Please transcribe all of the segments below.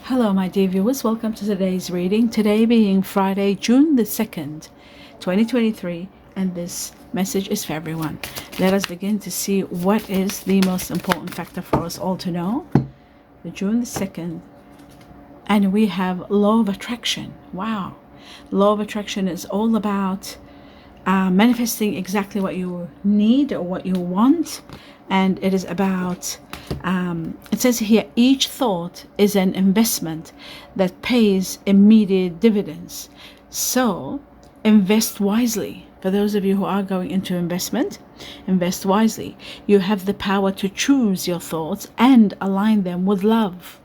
Hello my dear viewers, welcome to today's reading. Today being Friday, June the 2nd, 2023, and this message is for everyone. Let us begin to see what is the most important factor for us all to know. The June the 2nd, and we have law of attraction. Wow. Law of attraction is all about manifesting exactly what you need or what you want, and it is about it says here, each thought is an investment that pays immediate dividends. So invest wisely. For those of you who are going into investment, invest wisely. You have the power to choose your thoughts and align them with love.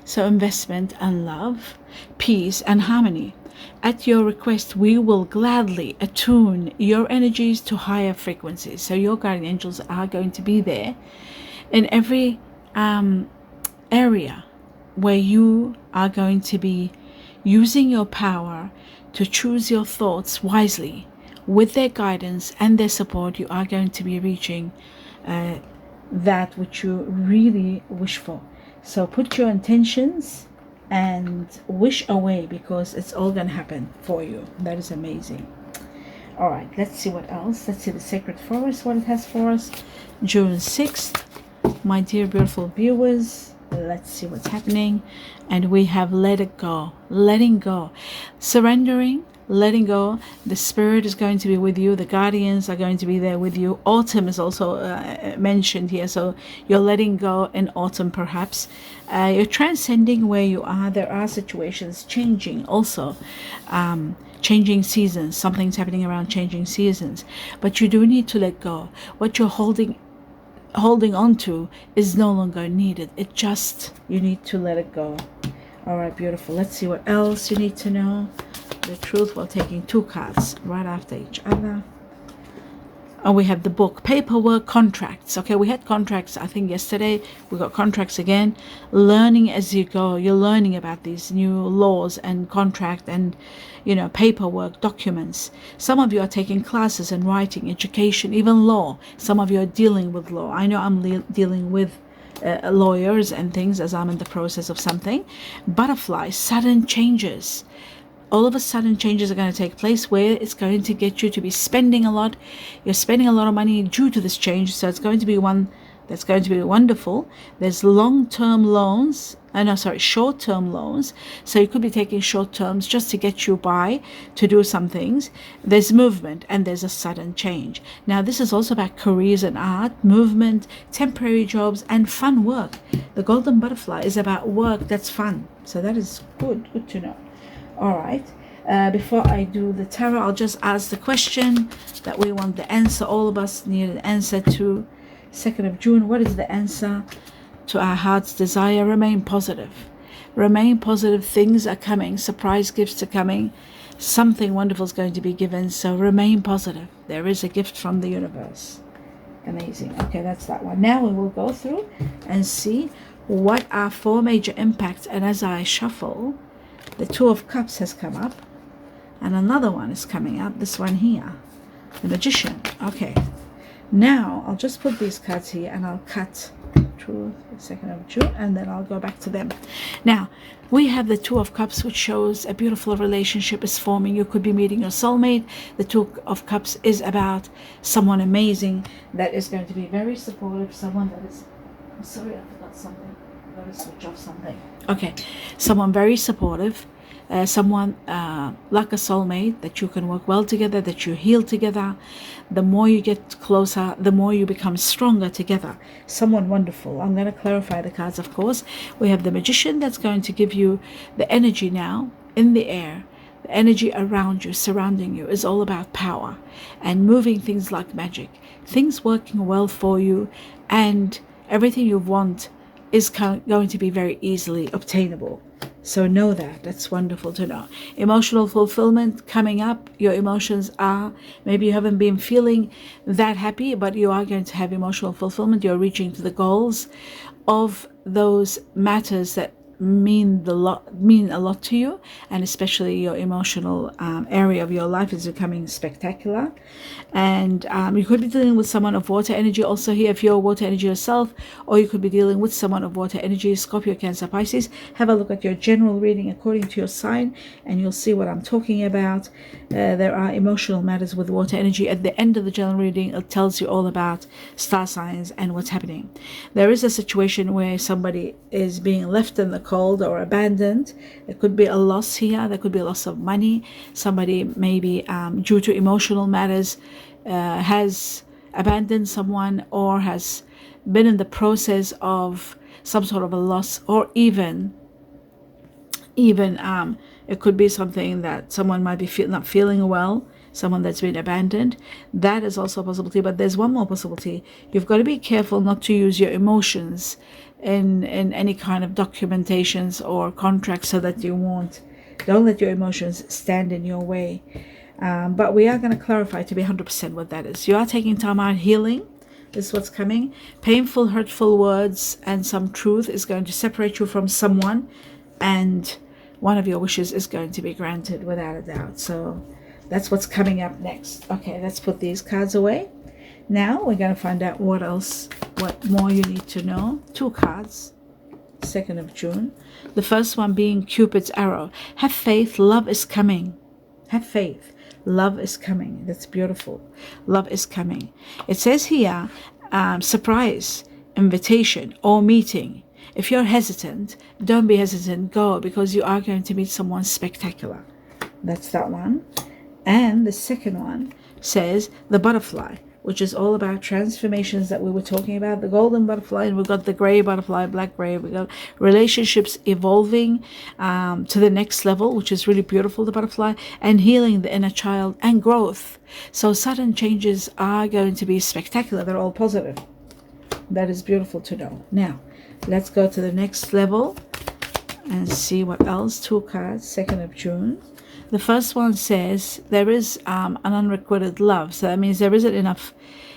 So investment and love, peace and harmony. At your request, we will gladly attune your energies to higher frequencies. So your guardian angels are going to be there in every area where you are going to be using your power to choose your thoughts wisely. With their guidance and their support, you are going to be reaching that which you really wish for. So put your intentions and wish away, because it's all going to happen for you. That is amazing. All right, let's see what else. Let's see the sacred forest, what it has for us. June 6th. My dear beautiful viewers, let's see what's happening. And we have let it go, letting go, surrendering, letting go. The spirit is going to be with you. The guardians are going to be there with you. Autumn is also mentioned here, so you're letting go in autumn perhaps. You're transcending where you are. There are situations changing also, changing seasons. Something's happening around changing seasons, but you do need to let go. What you're holding on to is no longer needed. It just, you need to let it go. All right, beautiful. Let's see what else you need to know. The truth, while taking two cards right after each other. And we have the book, paperwork, contracts. Okay, we had contracts, I think yesterday. We got contracts again. Learning as you go. You're learning about these new laws and contract and, paperwork, documents. Some of you are taking classes and writing, education, even law. Some of you are dealing with law. I know I'm dealing with lawyers and things as I'm in the process of something. Butterflies, sudden changes. All of a sudden changes are going to take place where it's going to get you to be spending a lot. You're spending a lot of money due to this change. So it's going to be one that's going to be wonderful. There's short-term loans. So you could be taking short terms just to get you by, to do some things. There's movement and there's a sudden change. Now this is also about careers and art, movement, temporary jobs and fun work. The golden butterfly is about work that's fun. So that is good to know. All right, before I do the tarot, I'll just ask the question that we want the answer. All of us need an answer to 2nd of June. What is the answer to our heart's desire? Remain positive. Remain positive. Things are coming. Surprise gifts are coming. Something wonderful is going to be given. So remain positive. There is a gift from the universe. Amazing. Okay, that's that one. Now we will go through and see what are 4 major impacts. And as I shuffle, the 2 of Cups has come up, and another one is coming up, this one here, the Magician. Okay, now I'll just put these cards here and I'll cut to the 2nd of June, and then I'll go back to them. Now, we have the 2 of Cups, which shows a beautiful relationship is forming. You could be meeting your soulmate. The 2 of Cups is about someone amazing that is going to be very supportive, someone that is, I'm sorry, I forgot something. I'm going to switch off something. Okay, someone very supportive, someone like a soulmate, that you can work well together, that you heal together. The more you get closer, the more you become stronger together. Someone wonderful. I'm going to clarify the cards, of course. We have the Magician that's going to give you the energy now in the air. The energy around you, surrounding you, is all about power and moving things like magic. Things working well for you, and everything you want is going to be very easily obtainable. So know that. That's wonderful to know. Emotional fulfillment coming up. Your emotions are, maybe you haven't been feeling that happy, but you are going to have emotional fulfillment. You're reaching to the goals of those matters that mean a lot to you, and especially your emotional area of your life is becoming spectacular. And you could be dealing with someone of water energy also here if you're water energy yourself, or you could be dealing with someone of water energy, Scorpio, Cancer, Pisces. Have a look at your general reading according to your sign and you'll see what I'm talking about. There are emotional matters with water energy. At the end of the general reading, it tells you all about star signs and what's happening. There is a situation where somebody is being left in the cold or abandoned. There could be a loss here. There could be a loss of money. Somebody maybe due to emotional matters has abandoned someone, or has been in the process of some sort of a loss, or even it could be something that someone might be not feeling well, someone that's been abandoned. That is also a possibility. But there's one more possibility. You've got to be careful not to use your emotions in any kind of documentations or contracts, so that don't let your emotions stand in your way. But we are going to clarify to be 100% what that is. You are taking time out healing. This is what's coming. Painful, hurtful words and some truth is going to separate you from someone, and one of your wishes is going to be granted without a doubt. So that's what's coming up next. Okay, let's put these cards away. Now we're going to find out what more you need to know. 2 cards. 2nd of June. The first one being Cupid's arrow. Have faith, love is coming. Have faith. Love is coming. That's beautiful. Love is coming. It says here, surprise, invitation, or meeting. If you're hesitant, don't be hesitant. Go, because you are going to meet someone spectacular. That's that one. And the second one says the butterfly, which is all about transformations that we were talking about, the golden butterfly, and we've got the gray butterfly, black gray. We've got relationships evolving to the next level, which is really beautiful, the butterfly, and healing the inner child and growth. So sudden changes are going to be spectacular. They're all positive. That is beautiful to know. Now, let's go to the next level and see what else. 2 cards, 2nd of June. The first one says there is an unrequited love. So that means there isn't enough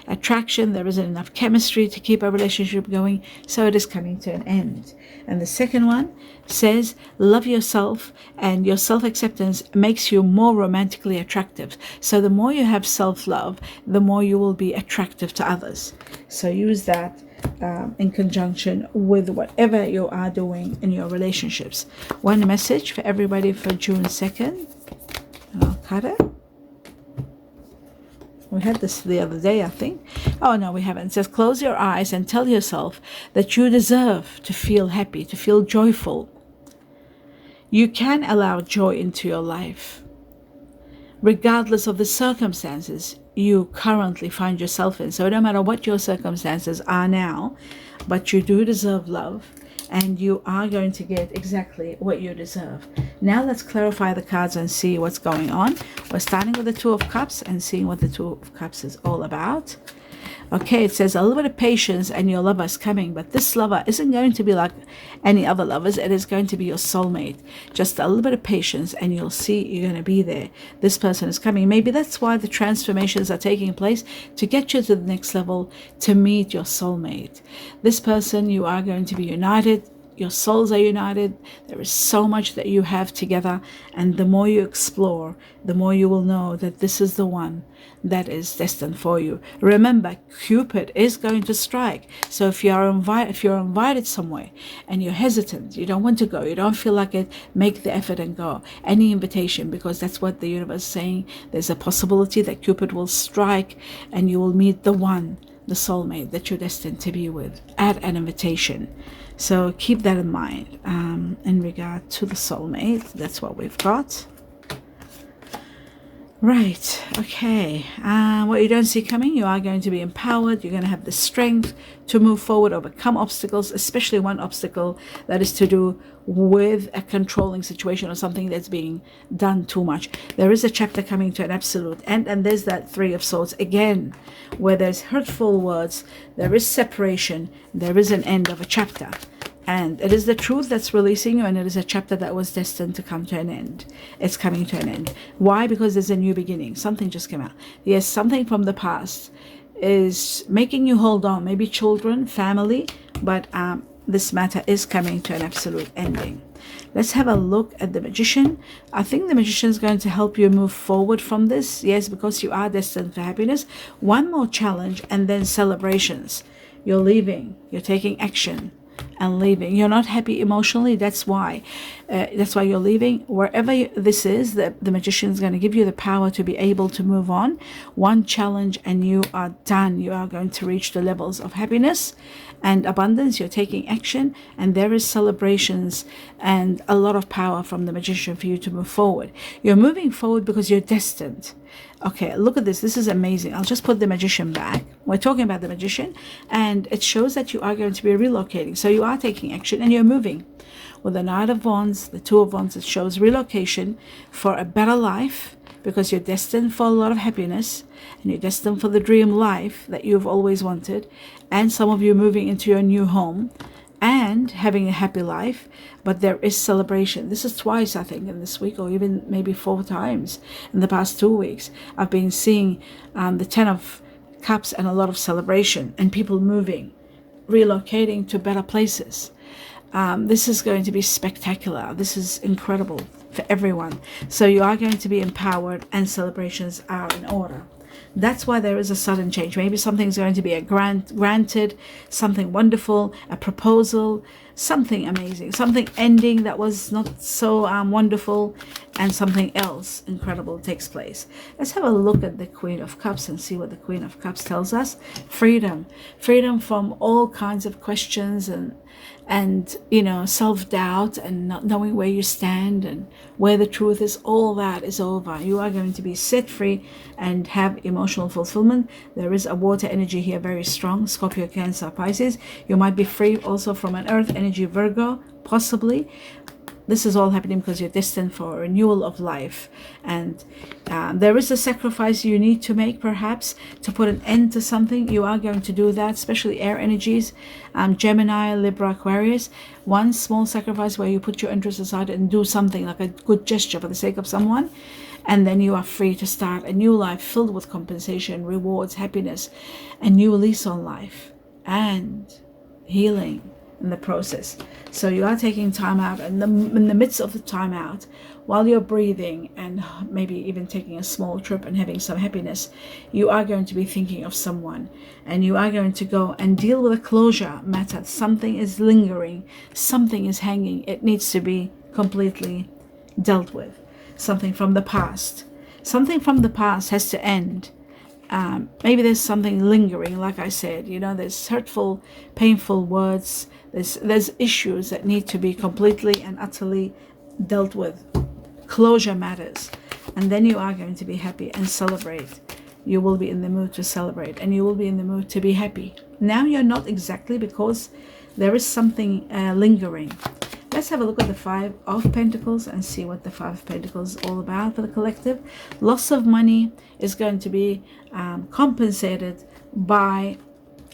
attraction, there isn't enough chemistry to keep a relationship going, so it is coming to an end. And the second one says love yourself, and your self-acceptance makes you more romantically attractive. So the more you have self-love, the more you will be attractive to others. So use that in conjunction with whatever you are doing in your relationships. One message for everybody for June 2nd. I'll cut it. We had this the other day, I think. Oh, no, we haven't. It says, close your eyes and tell yourself that you deserve to feel happy, to feel joyful. You can allow joy into your life, regardless of the circumstances you currently find yourself in. So no matter what your circumstances are now, but you do deserve love, and you are going to get exactly what you deserve. Now let's clarify the cards and see what's going on. We're starting with the 2 of Cups and seeing what the 2 of Cups is all about. Okay, it says a little bit of patience and your lover is coming, but this lover isn't going to be like any other lovers. It is going to be your soulmate. Just a little bit of patience and you'll see you're going to be there. This person is coming. Maybe that's why the transformations are taking place, to get you to the next level, to meet your soulmate. This person, you are going to be united. Your souls are united. There is so much that you have together, and the more you explore, the more you will know that this is the one that is destined for you. Remember, Cupid is going to strike. So if you're invited somewhere and you're hesitant, you don't want to go, you don't feel like it, make the effort and go. Any invitation, because that's what the universe is saying. There's a possibility that Cupid will strike and you will meet the one, the soulmate that you're destined to be with at an invitation. So keep that in mind in regard to the soulmate. That's what we've got. Right, okay. What you don't see coming, you are going to be empowered. You're going to have the strength to move forward, overcome obstacles, especially one obstacle that is to do with a controlling situation or something that's being done too much. There is a chapter coming to an absolute end, and there's that 3 of Swords again, where there's hurtful words, there is separation, there is an end of a chapter. And it is the truth that's releasing you, and it is a chapter that was destined to come to an end. It's coming to an end. Why? Because there's a new beginning. Something just came out. Yes, something from the past is making you hold on. Maybe children, family, but this matter is coming to an absolute ending. Let's have a look at the Magician. I think the Magician is going to help you move forward from this. Yes, because you are destined for happiness. One more challenge and then celebrations. You're leaving. You're taking action and leaving. You're not happy emotionally. That's why you're leaving. Wherever this is, the Magician is going to give you the power to be able to move on. One challenge and you are done. You are going to reach the levels of happiness and abundance. You're taking action, and there is celebrations and a lot of power from the Magician for you to move forward. You're moving forward because you're destined. Okay, look at this. This is amazing. I'll just put the Magician back. We're talking about the Magician, and it shows that you are going to be relocating. So you are taking action and you're moving. With the Knight of Wands, the Two of Wands, it shows relocation for a better life, because you're destined for a lot of happiness and you're destined for the dream life that you've always wanted. And some of you moving into your new home and having a happy life, but there is celebration. This is twice, I think, in this week, or even maybe 4 times in the past 2 weeks. I've been seeing the 10 of Cups and a lot of celebration and people moving, relocating to better places. This is going to be spectacular. This is incredible for everyone. So you are going to be empowered and celebrations are in order. That's why there is a sudden change. Maybe something's going to be granted, something wonderful, a proposal, something amazing, something ending that was not so wonderful, and something else incredible takes place. Let's have a look at the Queen of Cups and see what the Queen of Cups tells us. Freedom. Freedom from all kinds of questions and self-doubt and not knowing where you stand and where the truth is. All that is over. You are going to be set free and have emotional fulfillment. There is a water energy here, very strong. Scorpio, Cancer, Pisces. You might be free also from an earth energy, Virgo, possibly. This is all happening because you're destined for a renewal of life. And there is a sacrifice you need to make, perhaps, to put an end to something. You are going to do that, especially air energies, Gemini, Libra, Aquarius. One small sacrifice where you put your interests aside and do something like a good gesture for the sake of someone. And then you are free to start a new life filled with compensation, rewards, happiness, a new lease on life, and healing in the process. So you are taking time out, and in the midst of the time out, while you're breathing and maybe even taking a small trip and having some happiness, you are going to be thinking of someone, and you are going to go and deal with a closure matter. Something is lingering, something is hanging. It needs to be completely dealt with. Something from the past. Something from the past has to end. Maybe there's something lingering, like I said, there's hurtful, painful words. There's issues that need to be completely and utterly dealt with. Closure matters. And then you are going to be happy and celebrate. You will be in the mood to celebrate, and you will be in the mood to be happy. Now you're not exactly, because there is something lingering. Let's have a look at the Five of Pentacles and see what the Five of Pentacles is all about for the collective. Loss of money is going to be compensated by,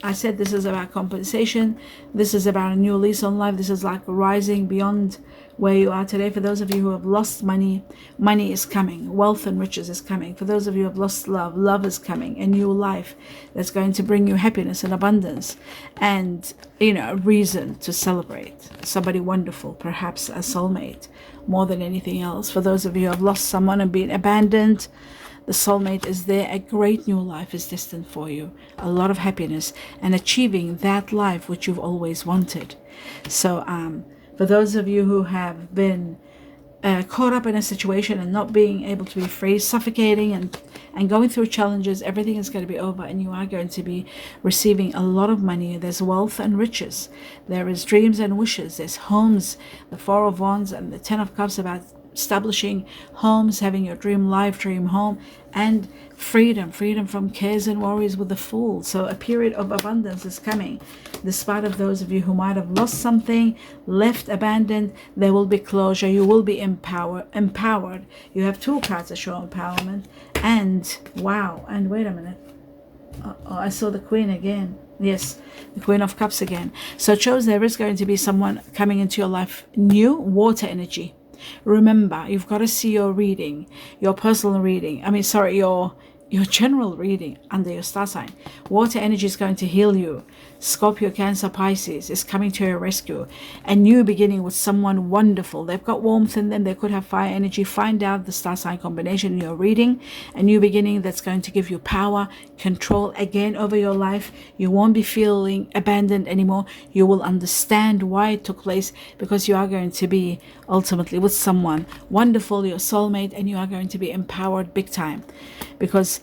I said this is about compensation. This is about a new lease on life. This is like rising beyond where you are today. For those of you who have lost money, money is coming. Wealth and riches is coming. For those of you who have lost love, love is coming. A new life that's going to bring you happiness and abundance, and a reason to celebrate. Somebody wonderful, perhaps a soulmate, more than anything else. For those of you who have lost someone and been abandoned, the soulmate is there. A great new life is destined for you. A lot of happiness and achieving that life which you've always wanted. So for those of you who have been caught up in a situation and not being able to be free, suffocating and going through challenges, everything is going to be over, and you are going to be receiving a lot of money. There's wealth and riches. There is dreams and wishes. There's homes. The Four of Wands and the Ten of Cups about establishing homes, having your dream life, dream home, and freedom from cares and worries with the Fool. So a period of abundance is coming. Despite of those of you who might have lost something, left, abandoned, there will be closure. You will be empowered. You have 2 cards that show empowerment. And wow, and wait a minute. I saw the Queen again. Yes, the Queen of Cups again. So it shows there is going to be someone coming into your life, new water energy. Remember, you've got to see your reading, your personal reading. Your your general reading under your star sign. Water energy is going to heal you. Scorpio, Cancer, Pisces is coming to your rescue. A new beginning with someone wonderful. They've got warmth in them. They could have fire energy. Find out the star sign combination in your reading. A new beginning that's going to give you power, control again over your life. You won't be feeling abandoned anymore. You will understand why it took place, because you are going to be ultimately with someone wonderful, your soulmate, and you are going to be empowered big time, because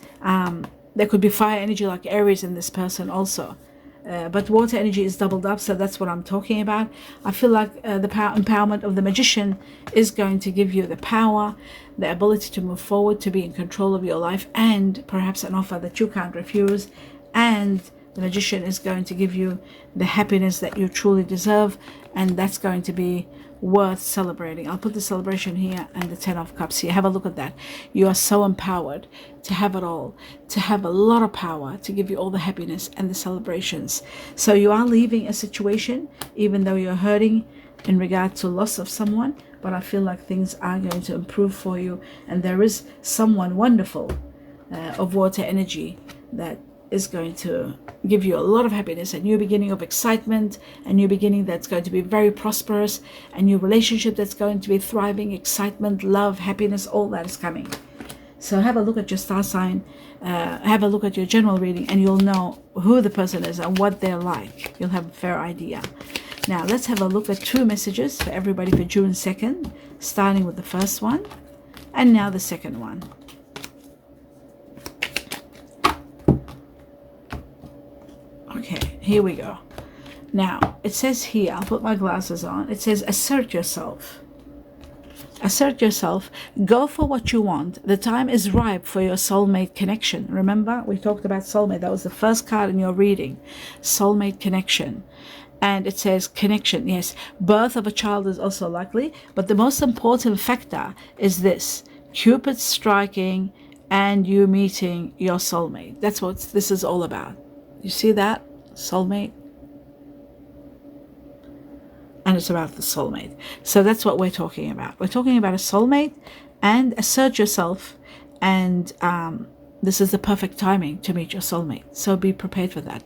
there could be fire energy like Aries in this person also. But water energy is doubled up, so that's what I'm talking about. I feel like the empowerment of the magician is going to give you the power, the ability to move forward, to be in control of your life, and perhaps an offer that you can't refuse. And the magician is going to give you the happiness that you truly deserve, and that's going to be worth celebrating. I'll put the celebration here and the 10 of cups here. Have a look at that. You are so empowered to have it all, to have a lot of power, to give you all the happiness and the celebrations. So you are leaving a situation, even though you're hurting in regard to loss of someone, but I feel like things are going to improve for you, and there is someone wonderful of water energy that is going to give you a lot of happiness, a new beginning of excitement, a new beginning that's going to be very prosperous, a new relationship that's going to be thriving, excitement, love, happiness, all that is coming. So have a look at your star sign, have a look at your general reading, and you'll know who the person is and what they're like. You'll have a fair idea. Now let's have a look at 2 messages for everybody for June 2nd, starting with the first one and now the second one. Okay, here we go. Now, it says here, I'll put my glasses on. It says, assert yourself. Assert yourself. Go for what you want. The time is ripe for your soulmate connection. Remember, we talked about soulmate. That was the first card in your reading. Soulmate connection. And it says connection. Yes, birth of a child is also likely. But the most important factor is this. Cupid striking and you meeting your soulmate. That's what this is all about. You see that? Soulmate. And it's about the soulmate. So that's what we're talking about. We're talking about a soulmate and assert yourself. And this is the perfect timing to meet your soulmate. So be prepared for that.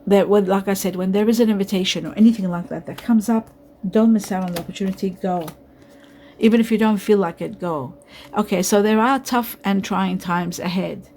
Like I said, when there is an invitation or anything like that comes up, don't miss out on the opportunity. Go. Even if you don't feel like it, go. Okay, so there are tough and trying times ahead.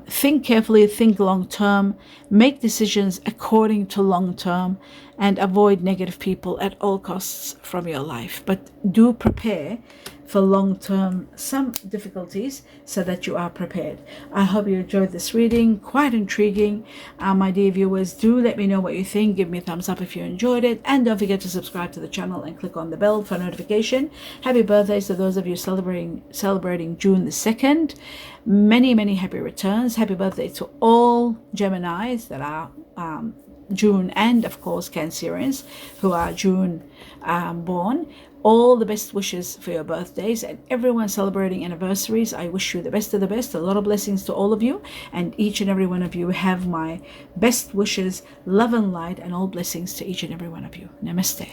Think carefully, think long term, make decisions according to long term, and avoid negative people at all costs from your life. But do prepare for long term some difficulties so that you are prepared. I hope you enjoyed this reading. Quite intriguing. My dear viewers, do let me know what you think. Give me a thumbs up if you enjoyed it, and don't forget to subscribe to the channel and click on the bell for notification. Happy birthdays to those of you celebrating June the 2nd. Many happy returns. Happy birthday to all Geminis that are June, and of course Cancerians who are June born. All the best wishes for your birthdays, and everyone celebrating anniversaries. I wish you the best of the best. A lot of blessings to all of you, and each and every one of you have my best wishes, love and light, and all blessings to each and every one of you. Namaste.